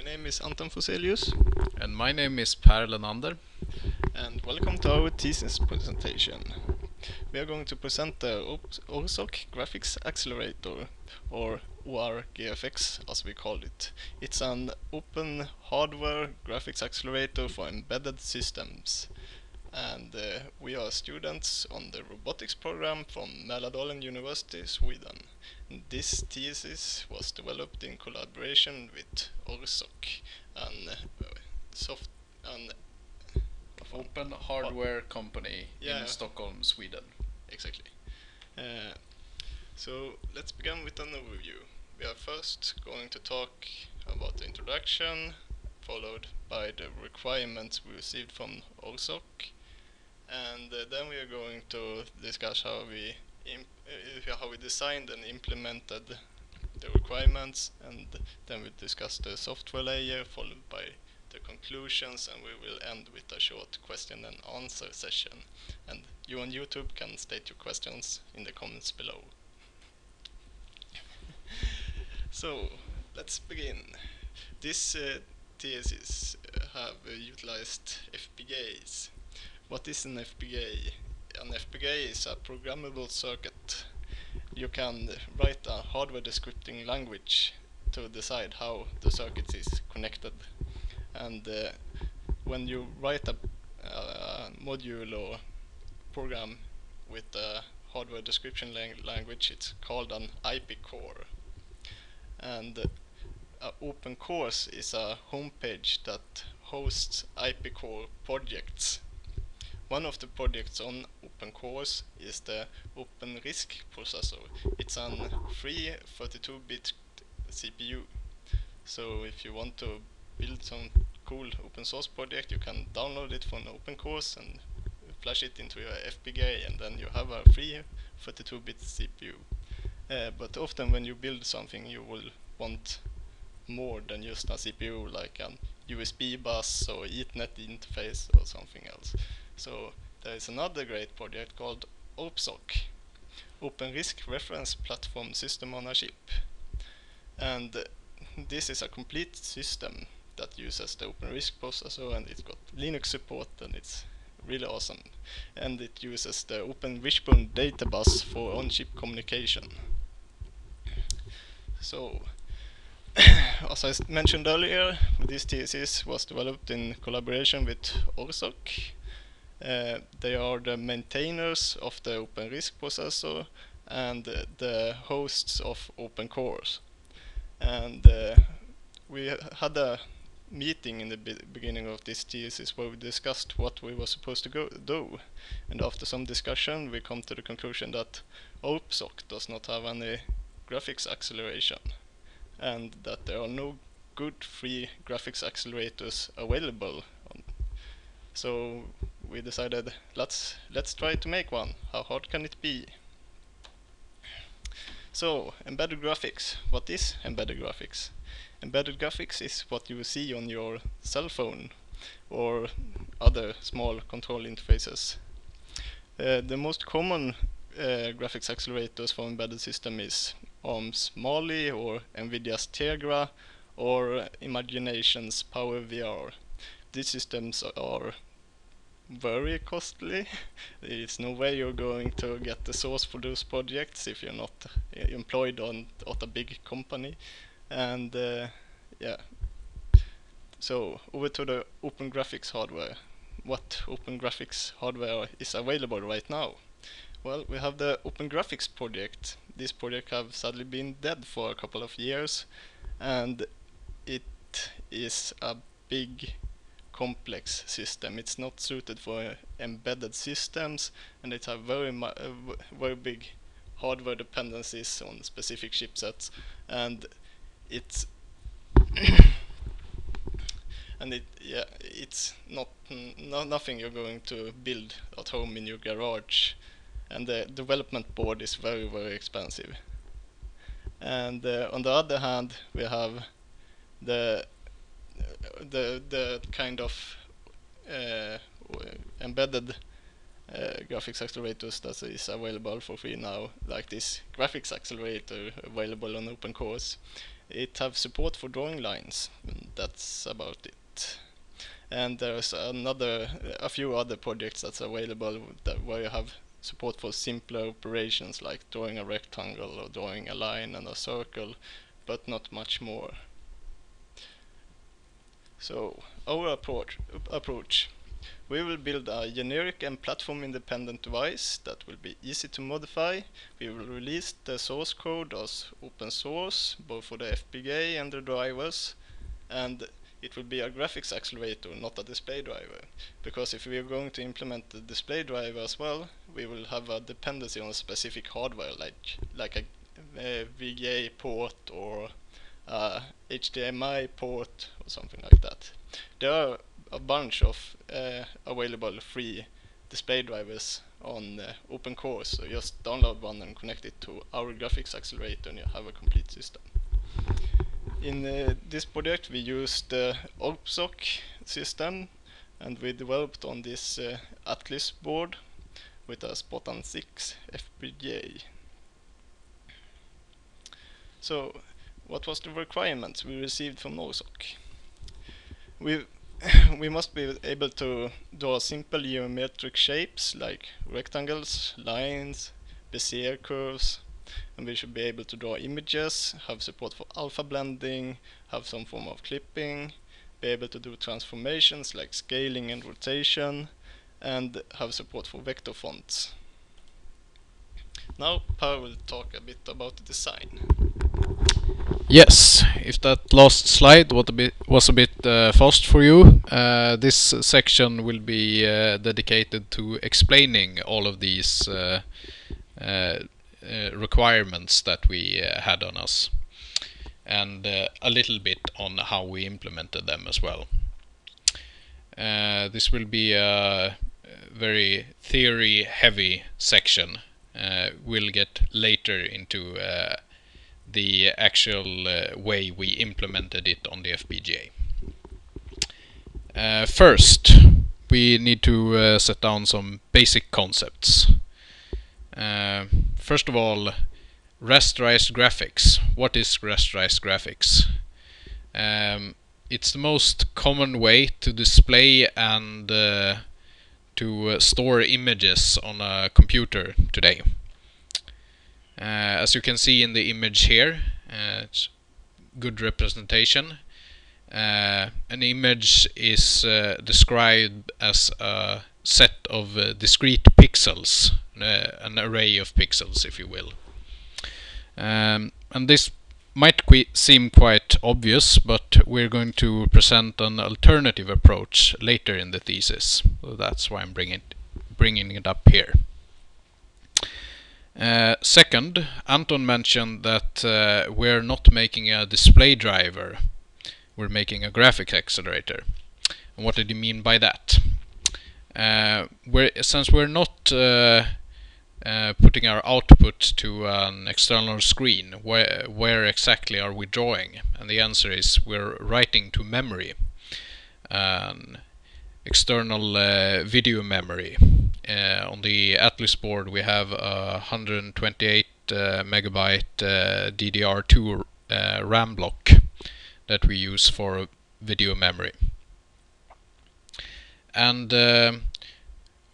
name is Anton Foselius. And my name is Per Lenander. And welcome to our thesis presentation. We are going to present the ORGFX Graphics Accelerator, or ORGFX as we call it. It's an open hardware graphics accelerator for embedded systems. And we are students on the robotics program from Mälardalen University, Sweden. And this thesis was developed in collaboration with ORGFX, an open hardware company in Stockholm, Sweden. Exactly. So let's begin with an overview. We are first going to talk about the introduction, followed by the requirements we received from ORGFX, and then we are going to discuss how we designed and implemented the requirements, and then we discuss the software layer, followed by the conclusions, and we will end with a short question and answer session. And you on YouTube can state your questions in the comments below. So let's begin. This thesis have utilized FPGAs. What is an FPGA? An FPGA is a programmable circuit. You can write a hardware descripting language to decide how the circuit is connected. And when you write a module or program with a hardware description language, it's called an IP core. And Open Course is a homepage that hosts IP core projects. One of the projects on Open Course is the OpenRISC processor. It's a free 32-bit CPU. So if you want to build some cool open source project, you can download it from Open Course and flash it into your FPGA, and then you have a free 32-bit CPU. But often when you build something, you will want more than just a CPU, like an USB bus or Ethernet interface or something else. So there is another great project called ORGFX, OpenRISC Reference Platform System on a Chip. And this is a complete system that uses the OpenRISC processor, and it's got Linux support, and it's really awesome. And it uses the Open Wishbone data bus for on-chip communication. So, as I mentioned earlier, this thesis was developed in collaboration with ORGFX. They are the maintainers of the OpenRISC processor and the hosts of Open Course. And we had a meeting in the beginning of this thesis where we discussed what we were supposed to do. And after some discussion, we come to the conclusion that ORGFX does not have any graphics acceleration, and that there are no good free graphics accelerators available. So we decided, let's try to make one. How hard can it be? So, embedded graphics. What is embedded graphics? Embedded graphics is what you see on your cell phone or other small control interfaces. The most common graphics accelerators for embedded system is ARM's Mali or NVIDIA's Tegra or Imagination's PowerVR. These systems are very costly. There is no way you're going to get the source for those projects if you're not employed at a big company. And yeah. So over to the Open Graphics hardware. What Open Graphics hardware is available right now? Well, we have the Open Graphics project. This project has sadly been dead for a couple of years, and it is a big complex system. It's not suited for embedded systems, and it has very big hardware dependencies on specific chipsets, and it's it's nothing you're going to build at home in your garage, and the development board is very expensive. And on the other hand, we have the kind of embedded graphics accelerators that is available for free now, like this graphics accelerator available on Open Course. it have support for drawing lines, and that's about it. And there's a few other projects that's available where you have support for simpler operations like drawing a rectangle or drawing a line and a circle, but not much more. So our approach. We will build a generic and platform-independent device that will be easy to modify. We will release the source code as open source, both for the FPGA and the drivers, and it will be a graphics accelerator, not a display driver. Because if we are going to implement the display driver as well, we will have a dependency on a specific hardware, like a VGA port or a HDMI port or something like that. There are a bunch of available free display drivers on OpenCore, so just download one and connect it to our graphics accelerator and you have a complete system. In this project we used the ORGFX system, and we developed on this Atlas board with a Spartan 6 FPGA. So what was the requirements we received from NORSOC? We must be able to draw simple geometric shapes like rectangles, lines, Bezier curves, and we should be able to draw images, have support for alpha blending, have some form of clipping, be able to do transformations like scaling and rotation, and have support for vector fonts. Now Per will talk a bit about the design. Yes, if that last slide was a bit fast for you, this section will be dedicated to explaining all of these requirements that we had on us, and a little bit on how we implemented them as well. This will be a very theory-heavy section. We'll get later into the actual way we implemented it on the FPGA. First, we need to set down some basic concepts. First of all, rasterized graphics. What is rasterized graphics? It's the most common way to display and to store images on a computer today. As you can see in the image here, it's good representation. An image is described as a set of discrete pixels, an array of pixels, if you will. And this might seem quite obvious, but we're going to present an alternative approach later in the thesis. So that's why I'm bringing it up here. Second, Anton mentioned that we're not making a display driver, we're making a graphics accelerator. And what did he mean by that? Since we're not putting our output to an external screen, where exactly are we drawing? And the answer is we're writing to memory, an external video memory. On the Atlas board we have a 128 megabyte DDR2 RAM block that we use for video memory. And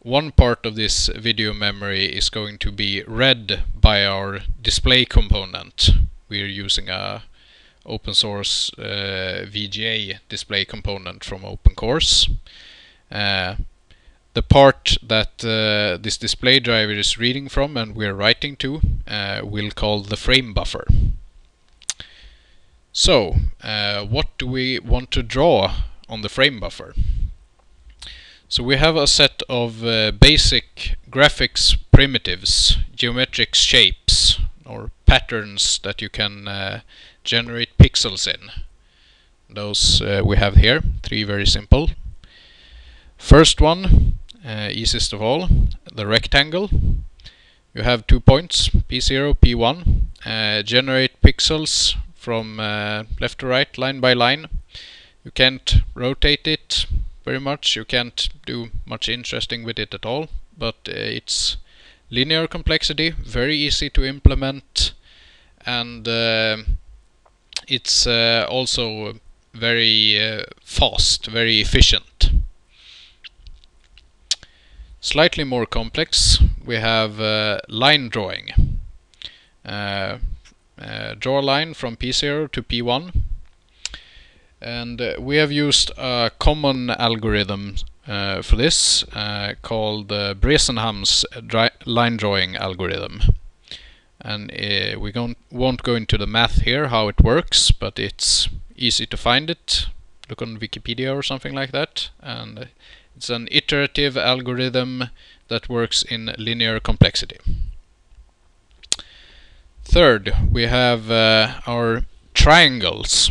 one part of this video memory is going to be read by our display component. We're using a open source VGA display component from OpenCores. The part that this display driver is reading from and we're writing to we'll call the frame buffer. So, what do we want to draw on the frame buffer? So we have a set of basic graphics primitives, geometric shapes or patterns that you can generate pixels in. Those we have here, 3 very simple. First one, easiest of all, the rectangle. You have 2 points, P0, P1. Generate pixels from left to right, line by line. You can't rotate it very much, you can't do much interesting with it at all, but it's linear complexity, very easy to implement, and it's also very fast, very efficient. Slightly more complex, we have line drawing. Draw a line from P0 to P1, and we have used a common algorithm for this called Bresenham's line drawing algorithm. And we won't go into the math here, how it works, but it's easy to find it. Look on Wikipedia or something like that. And it's an iterative algorithm that works in linear complexity. Third, we have our triangles.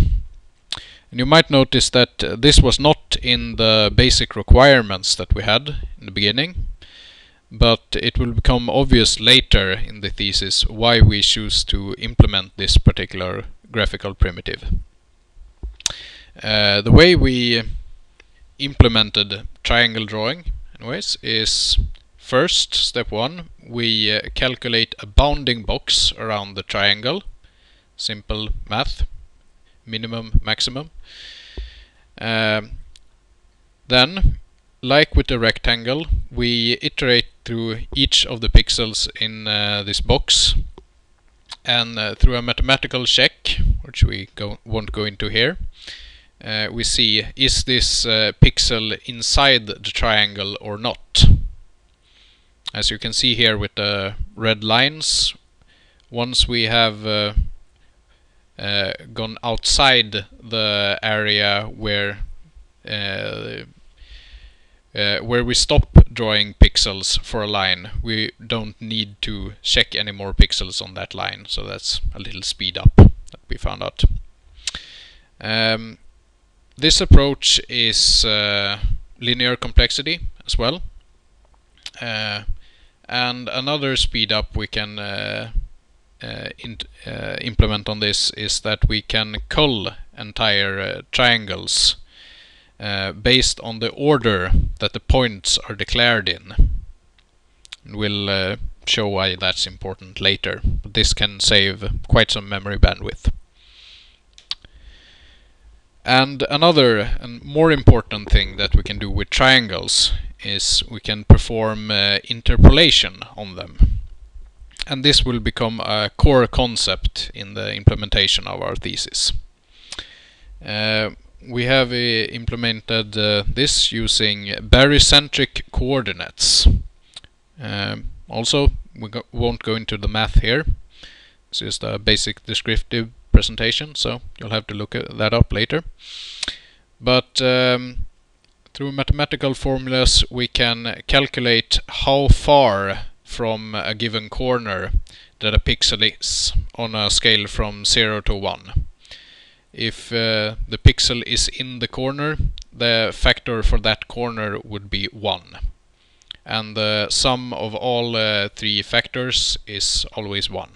And you might notice that this was not in the basic requirements that we had in the beginning, but it will become obvious later in the thesis why we choose to implement this particular graphical primitive. The way we implemented triangle drawing, anyways, is first, step one, we calculate a bounding box around the triangle. Simple math, minimum, maximum. Then, like with the rectangle, we iterate through each of the pixels in this box, and through a mathematical check, which we won't go into here, we see, is this pixel inside the triangle or not? As you can see here with the red lines, once we have gone outside the area where we stop drawing pixels for a line, we don't need to check any more pixels on that line. So that's a little speed up that we found out. This approach is linear complexity as well. And another speed up we can implement on this is that we can cull entire triangles based on the order that the points are declared in. And we'll show why that's important later, but this can save quite some memory bandwidth. And another and more important thing that we can do with triangles is we can perform interpolation on them. And this will become a core concept in the implementation of our thesis. We have implemented this using barycentric coordinates. Also, we won't go into the math here. It's just a basic descriptive presentation, so you'll have to look that up later. But through mathematical formulas we can calculate how far from a given corner that a pixel is on a scale from 0 to 1. If the pixel is in the corner, the factor for that corner would be 1. And the sum of all three factors is always 1.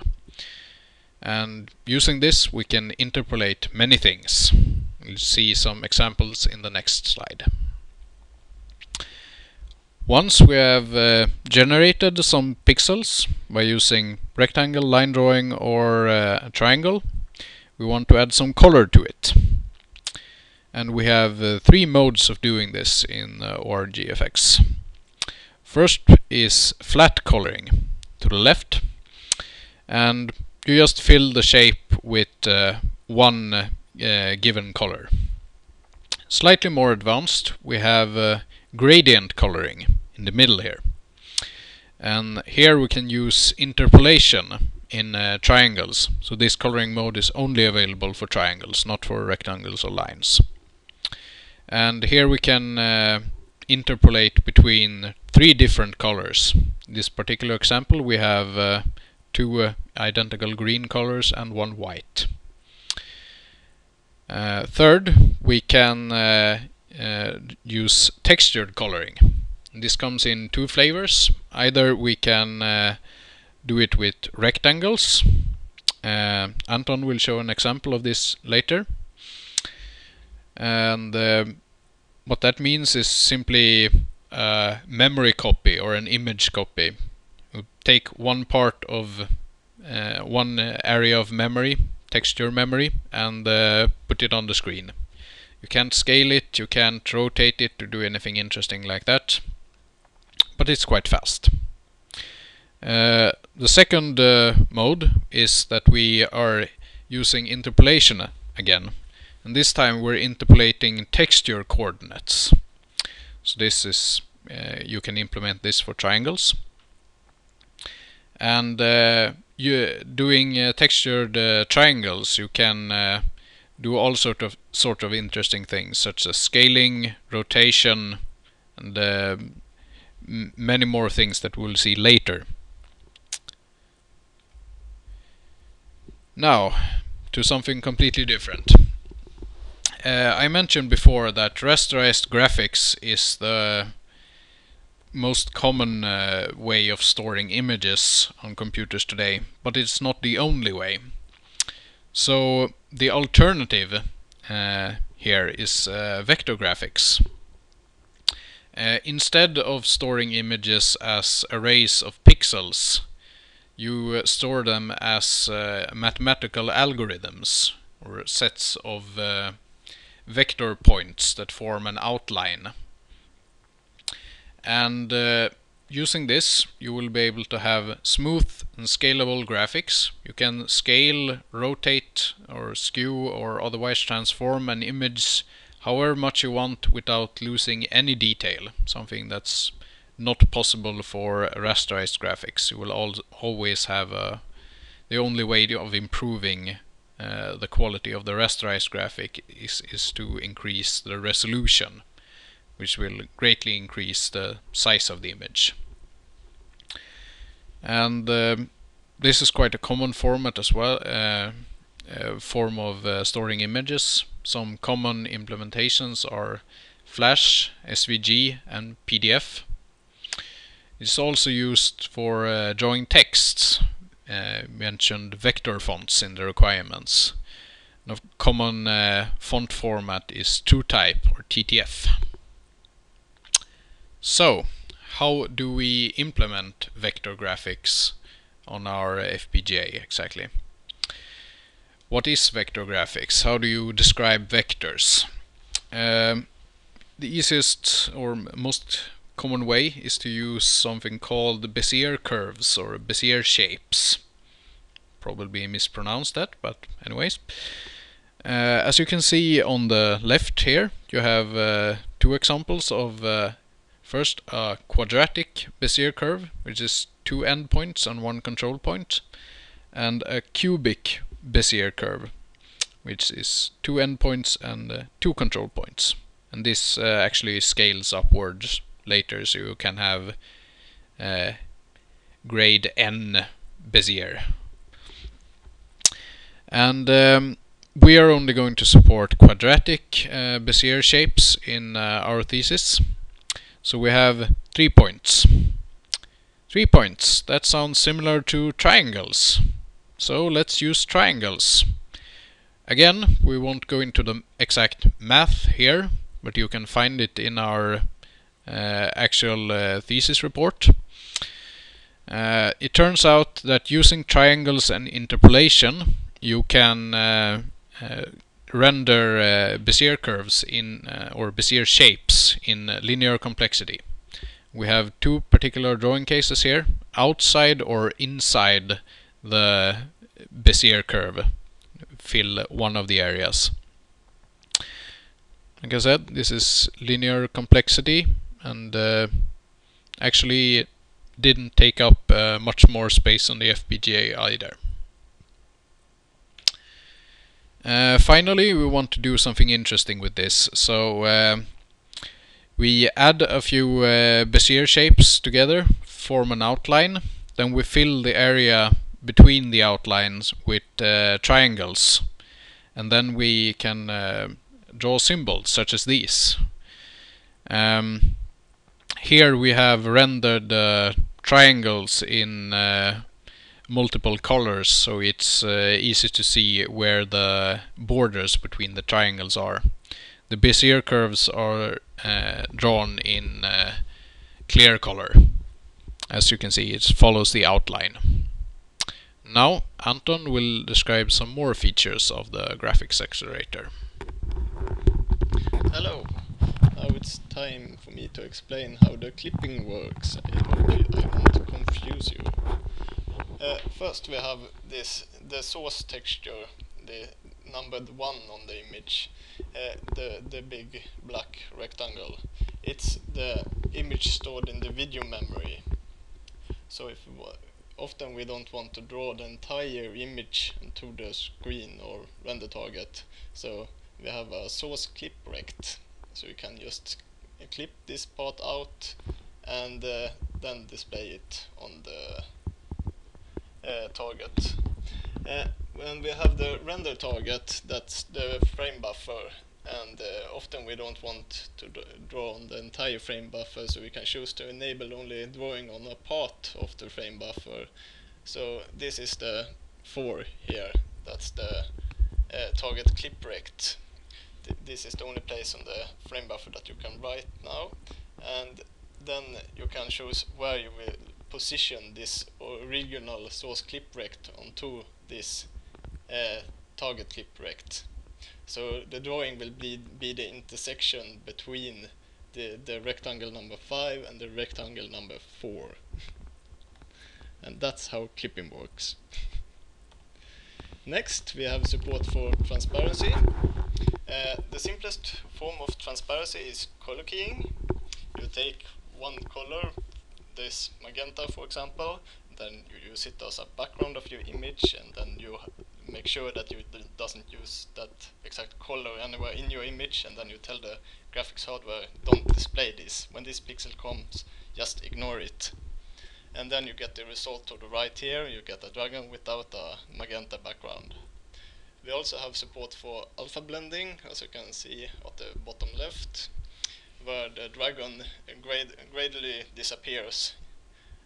And using this we can interpolate many things. We'll see some examples in the next slide. Once we have generated some pixels by using rectangle, line drawing, or a triangle, we want to add some color to it. And we have three modes of doing this in ORGFX. First is flat coloring to the left, and you just fill the shape with one given color. Slightly more advanced, we have gradient coloring in the middle here. And here we can use interpolation in triangles. So this coloring mode is only available for triangles, not for rectangles or lines. And here we can interpolate between three different colors. In this particular example we have two identical green colors and one white. Third, we can use textured coloring. This comes in two flavors. Either we can do it with rectangles. Anton will show an example of this later. And what that means is simply a memory copy or an image copy. You take one part of one area of memory, texture memory and put it on the screen. You can't scale it, you can't rotate it or do anything interesting like that, but it's quite fast. The second mode is that we are using interpolation again, and this time we're interpolating texture coordinates. So this is you can implement this for triangles, and you doing textured triangles, you can do all sort of interesting things such as scaling, rotation, and many more things that we'll see later. Now to something completely different. I mentioned before that rasterized graphics is the most common way of storing images on computers today, but it's not the only way. So the alternative here is vector graphics. Instead of storing images as arrays of pixels, you store them as mathematical algorithms or sets of vector points that form an outline. And using this, you will be able to have smooth and scalable graphics. You can scale, rotate, or skew, or otherwise transform an image however much you want without losing any detail, something that's not possible for rasterized graphics. You will always have the only way of improving the quality of the rasterized graphic is to increase the resolution, which will greatly increase the size of the image. And this is quite a common format as well, form of storing images. Some common implementations are Flash, SVG, and PDF. It's also used for drawing texts. Mentioned vector fonts in the requirements. A common font format is TrueType or TTF. So, how do we implement vector graphics on our FPGA exactly? What is vector graphics? How do you describe vectors? The easiest or most common way is to use something called Bezier curves or Bezier shapes. Probably mispronounced that, but anyways. As you can see on the left here, you have two examples of first a quadratic Bezier curve, which is two endpoints and one control point, and a cubic Bezier curve, which is two endpoints and two control points. And this actually scales upwards later, so you can have grade n Bezier. And we are only going to support quadratic Bezier shapes in our thesis. So we have 3 points. 3 points, that sounds similar to triangles. So let's use triangles. Again, we won't go into the exact math here, but you can find it in our actual thesis report. It turns out that using triangles and interpolation, you can render Bezier curves in or Bezier shapes in linear complexity. We have two particular drawing cases here: outside or inside the Bezier curve. Fill one of the areas. Like I said, this is linear complexity, and actually didn't take up much more space on the FPGA either. Finally, we want to do something interesting with this, so we add a few Bezier shapes together, form an outline, then we fill the area between the outlines with triangles, and then we can draw symbols such as these. Here we have rendered triangles in multiple colors, so it's easy to see where the borders between the triangles are. The Bezier curves are drawn in clear color. As you can see, it follows the outline. Now Anton will describe some more features of the graphics accelerator. Hello. Now it's time for me to explain how the clipping works. I hope I won't confuse you. First we have the source texture, the numbered 1 on the image, the big black rectangle. It's the image stored in the video memory. So often we don't want to draw the entire image into the screen or render target, so we have a source clip rect. So you can just clip this part out and then display it on the target. When we have the render target, that's the frame buffer, and often we don't want to draw on the entire frame buffer, so we can choose to enable only drawing on a part of the frame buffer. So this is the 4 here, that's the target clip rect. This is the only place on the frame buffer that you can write now, and then you can choose where you will position this original source clip rect onto this target clip rect. So the drawing will be the intersection between the rectangle number 5 and the rectangle number 4. And that's how clipping works. Next we have support for transparency. The simplest form of transparency is color keying. You take one color, this magenta for example, then you use it as a background of your image, and then you make sure that you doesn't use that exact color anywhere in your image, and then you tell the graphics hardware, don't display this. When this pixel comes, just ignore it. And then you get the result to the right here, you get a dragon without a magenta background. We also have support for alpha blending, as you can see at the bottom left, where the dragon gradually disappears.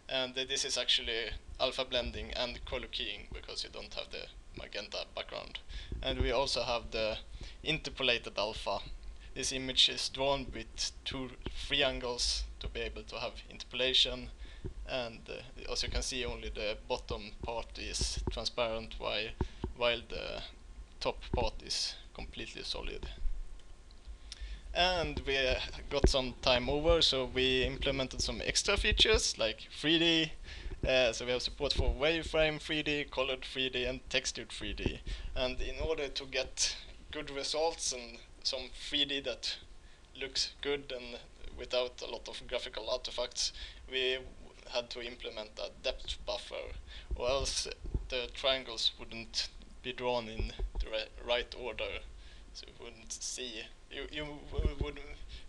And this is actually alpha blending and color keying, because you don't have the magenta background. And we also have the interpolated alpha. This image is drawn with 2 free angles to be able to have interpolation, and as you can see, only the bottom part is transparent, while the top part is completely solid. And we got some time over, so we implemented some extra features like 3D. So we have support for waveframe 3D, colored 3D, and textured 3D. And in order to get good results and some 3D that looks good and without a lot of graphical artifacts, we had to implement a depth buffer, or else the triangles wouldn't be drawn in the right order. So you wouldn't see, you wouldn't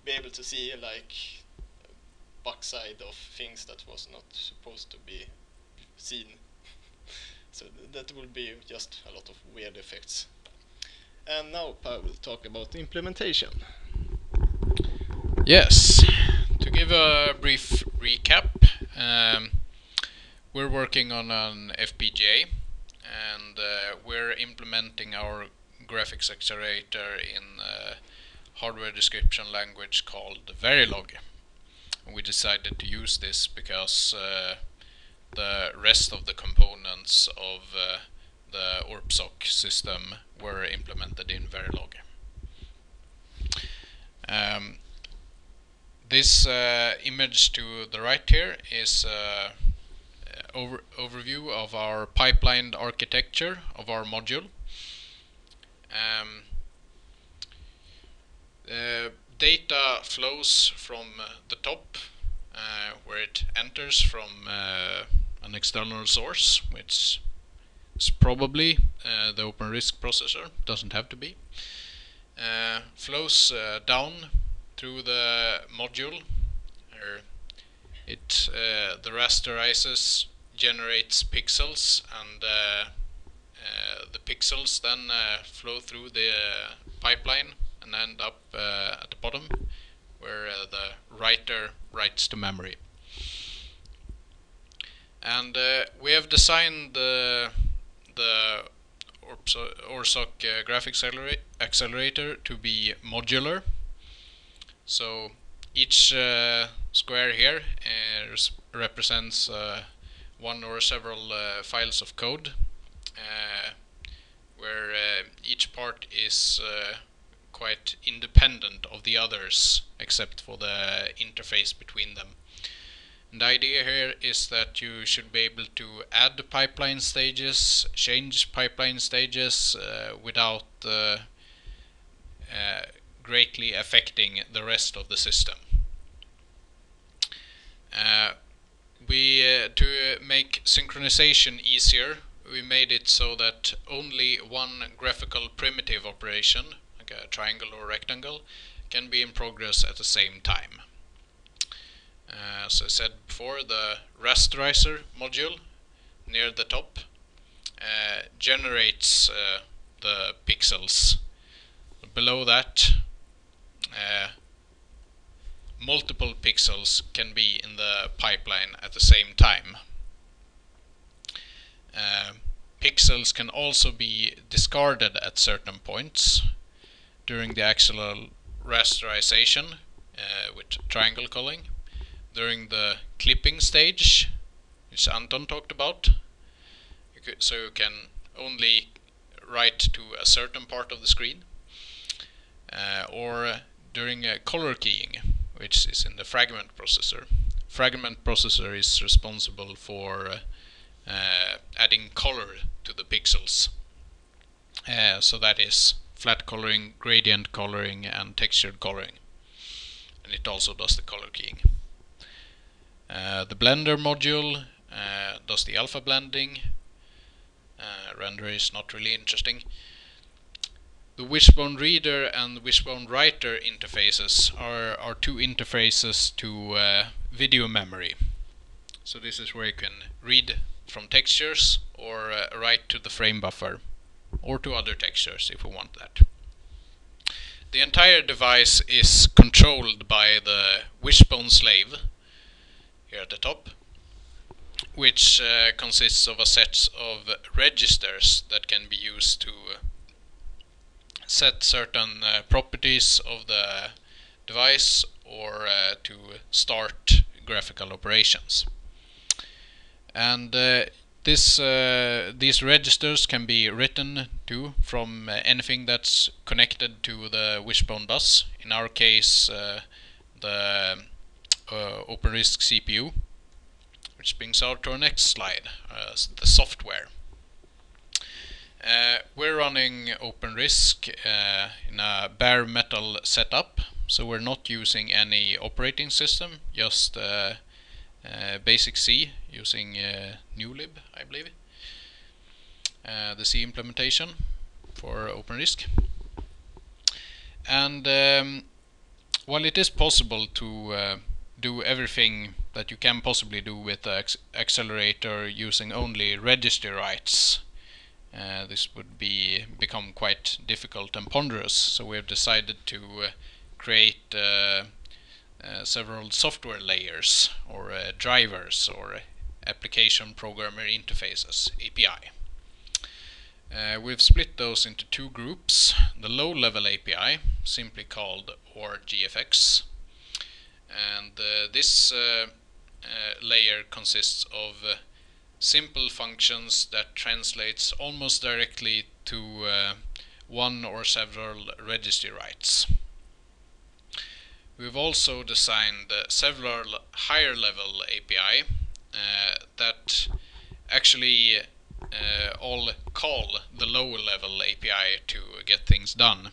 be able to see like backside of things that was not supposed to be seen. So that will be just a lot of weird effects. And now Per will talk about the implementation. Yes, to give a brief recap, we're working on an FPGA, and we're implementing our graphics accelerator in a hardware description language called Verilog. We decided to use this because the rest of the components of the ORGFX system were implemented in Verilog. This image to the right here is overview of our pipelined architecture of our module. Data flows from the top, where it enters from an external source, which is probably the OpenRISC processor, doesn't have to be. Flows down through the module. The rasterizes, generates pixels, and the pixels then flow through the pipeline and end up at the bottom, where the writer writes to memory. And we have designed the ORGFX graphics accelerator to be modular. So each square here represents one or several files of code, where each part is quite independent of the others except for the interface between them. And the idea here is that you should be able to add pipeline stages, change pipeline stages without greatly affecting the rest of the system. To make synchronization easier, we made it so that only one graphical primitive operation, like a triangle or rectangle, can be in progress at the same time. As I said before, the rasterizer module near the top generates the pixels. Below that, multiple pixels can be in the pipeline at the same time. Pixels can also be discarded at certain points during the actual rasterization with triangle culling, during the clipping stage, which Anton talked about. So you can only write to a certain part of the screen, or during color keying, which is in the fragment processor. Fragment processor is responsible for adding color to the pixels. So that is flat coloring, gradient coloring, and textured coloring. And it also does the color keying. The Blender module does the alpha blending. Render is not really interesting. The Wishbone Reader and Wishbone Writer interfaces are two interfaces to video memory. So this is where you can read from textures or write to the frame buffer or to other textures if we want that. The entire device is controlled by the Wishbone slave here at the top, which consists of a set of registers that can be used to set certain properties of the device or to start graphical operations. And these registers can be written to from anything that's connected to the Wishbone bus. In our case, the OpenRISC CPU, which brings out to our next slide, the software. We're running OpenRISC in a bare metal setup, so we're not using any operating system, just basic C using newlib, I believe, the C implementation for OpenRISC. And while it is possible to do everything that you can possibly do with the Accelerator using only registry writes, this would become quite difficult and ponderous, so we have decided to create several software layers or drivers or application programmer interfaces, API. We've split those into two groups. The low-level API, simply called ORGFX, and this layer consists of simple functions that translates almost directly to one or several registry writes. We've also designed several higher level API that actually all call the lower level API to get things done.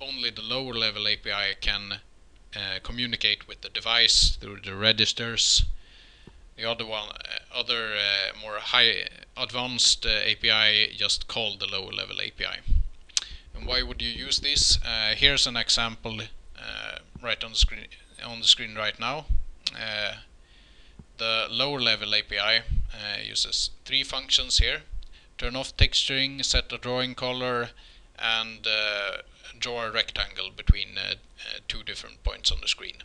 Only the lower level API can communicate with the device through the registers. The other more high advanced API just called the lower level API. And why would you use this? Here's an example right on the screen right now. The lower level API uses three functions here: turn off texturing, set a drawing color, and draw a rectangle between two different points on the screen.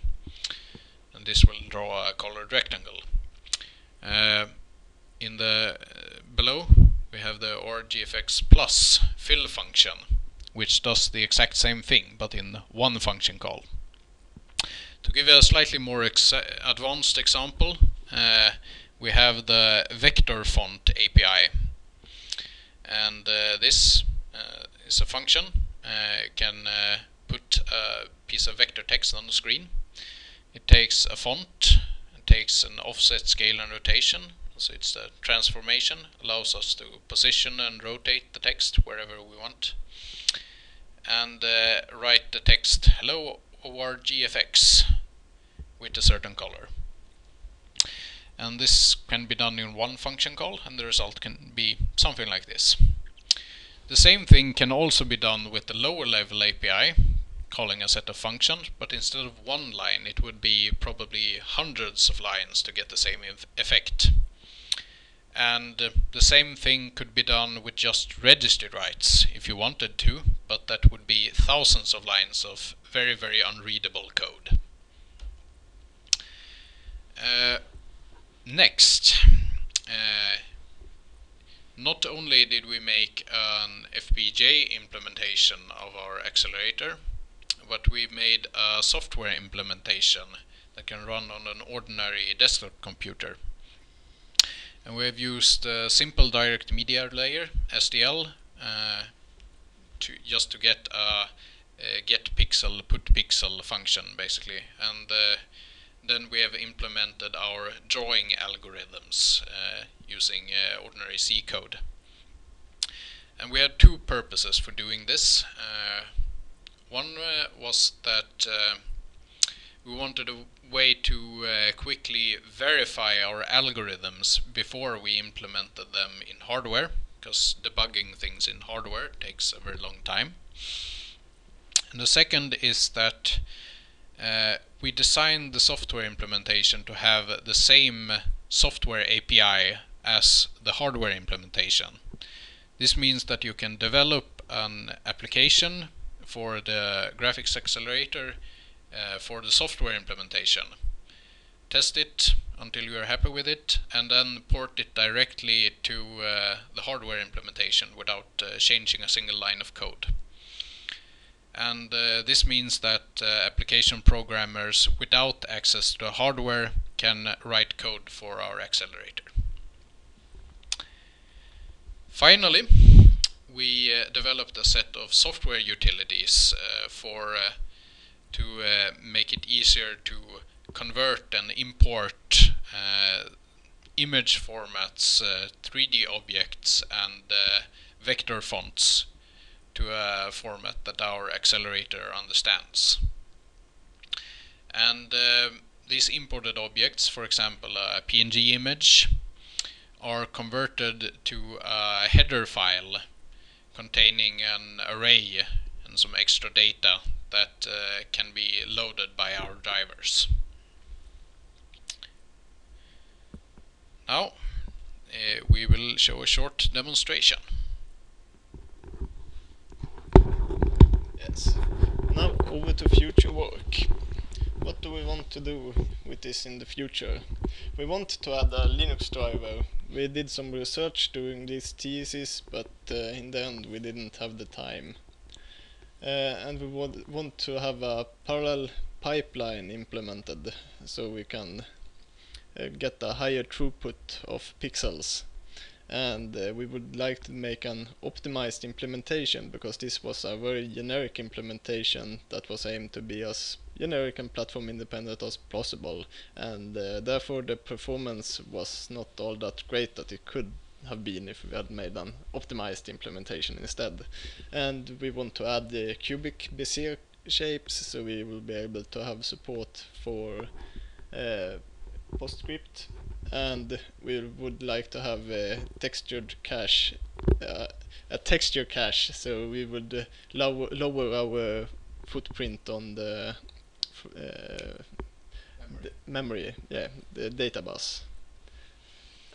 And this will draw a colored rectangle. In the below we have the ORGFX plus fill function, which does the exact same thing but in one function call. To give a slightly more advanced example, we have the vector font API. and this is a function. Can put a piece of vector text on the screen. It takes a font, it takes an offset, scale and rotation, so it's the transformation, allows us to position and rotate the text wherever we want, and write the text hello ORGFX with a certain color. And this can be done in one function call, and the result can be something like this. The same thing can also be done with the lower level API, calling a set of functions, but instead of one line it would be probably hundreds of lines to get the same effect. And the same thing could be done with just register writes if you wanted to, but that would be thousands of lines of very, very unreadable code. Next, not only did we make an FPGA implementation of our accelerator, but we made a software implementation that can run on an ordinary desktop computer. And we have used simple direct media layer, SDL, just to get a get pixel, put pixel function basically. And then we have implemented our drawing algorithms using ordinary C code. And we had two purposes for doing this. One was that we wanted a way to quickly verify our algorithms before we implemented them in hardware, because debugging things in hardware takes a very long time. And the second is that we designed the software implementation to have the same software API as the hardware implementation. This means that you can develop an application for the graphics accelerator for the software implementation, test it until you are happy with it, and then port it directly to the hardware implementation without changing a single line of code. And this means that application programmers without access to hardware can write code for our accelerator. Finally, we developed a set of software utilities to make it easier to convert and import image formats, 3D objects and vector fonts to a format that our accelerator understands. And these imported objects, for example a PNG image, are converted to a header file containing an array and some extra data that can be loaded by our drivers. Now we will show a short demonstration. Yes. Now over to future work. What do we want to do with this in the future? We want to add a Linux driver. We did some research during this thesis, but in the end we didn't have the time. And we want to have a parallel pipeline implemented so we can get a higher throughput of pixels. And we would like to make an optimized implementation, because this was a very generic implementation that was aimed to be as generic and platform independent as possible, and therefore the performance was not all that great that it could have been if we had made an optimized implementation instead. And we want to add the cubic Bezier shapes, so we will be able to have support for PostScript, and we would like to have a textured cache, a texture cache, so we would lower our footprint on the memory, the data bus.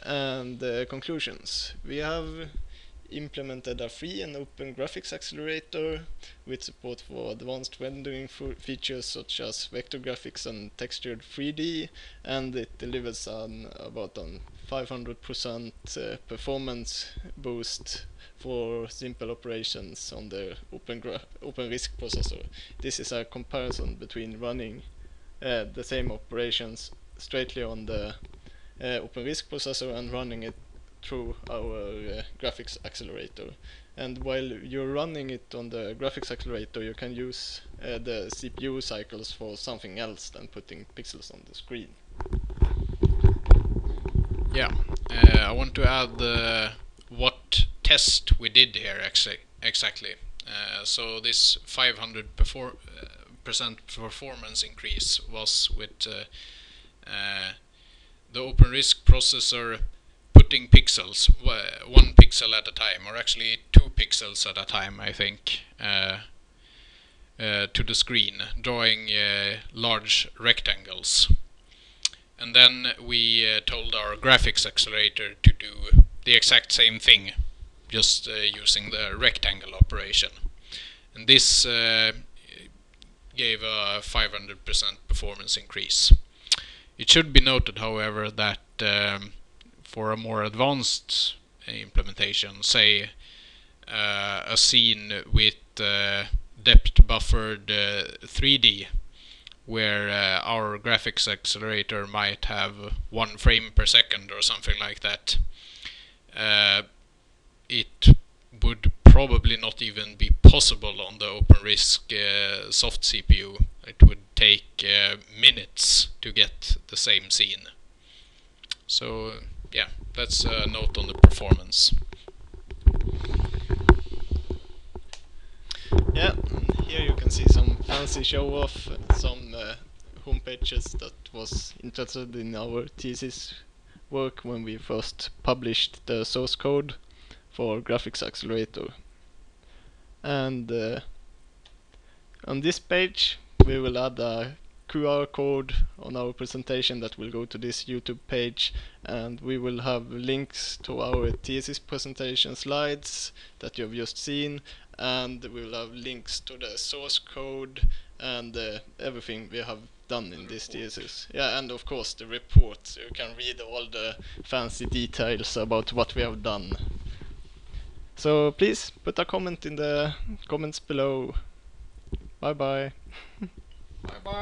And conclusions: we have implemented a free and open graphics accelerator with support for advanced rendering features such as vector graphics and textured 3D, and it delivers about a 500% performance boost for simple operations on the OpenRISC processor. This is a comparison between running the same operations straightly on the OpenRISC processor and running it through our graphics accelerator. And while you're running it on the graphics accelerator, you can use the CPU cycles for something else than putting pixels on the screen. Yeah, I want to add what test we did here exactly. So this 500% performance increase was with the OpenRISC processor putting pixels, one pixel at a time, or actually 2 pixels at a time, I think, to the screen, drawing large rectangles. And then we told our graphics accelerator to do the exact same thing, just using the rectangle operation. And this gave a 500% performance increase. It should be noted, however, that for a more advanced implementation, say a scene with depth buffered 3D, where our graphics accelerator might have 1 frame per second or something like that, it would probably not even be possible on the OpenRISC soft CPU. It would take minutes to get the same scene. So yeah, that's a note on the performance. Yeah, here you can see some fancy show off, some home pages that was interested in our thesis work when we first published the source code for graphics accelerator. And on this page we will add a QR code on our presentation that will go to this YouTube page, and we will have links to our thesis presentation slides that you have just seen, and we will have links to the source code and everything we have done in this thesis. Yeah, and of course the report, so you can read all the fancy details about what we have done. So please put a comment in the comments below. Bye bye. Bye bye.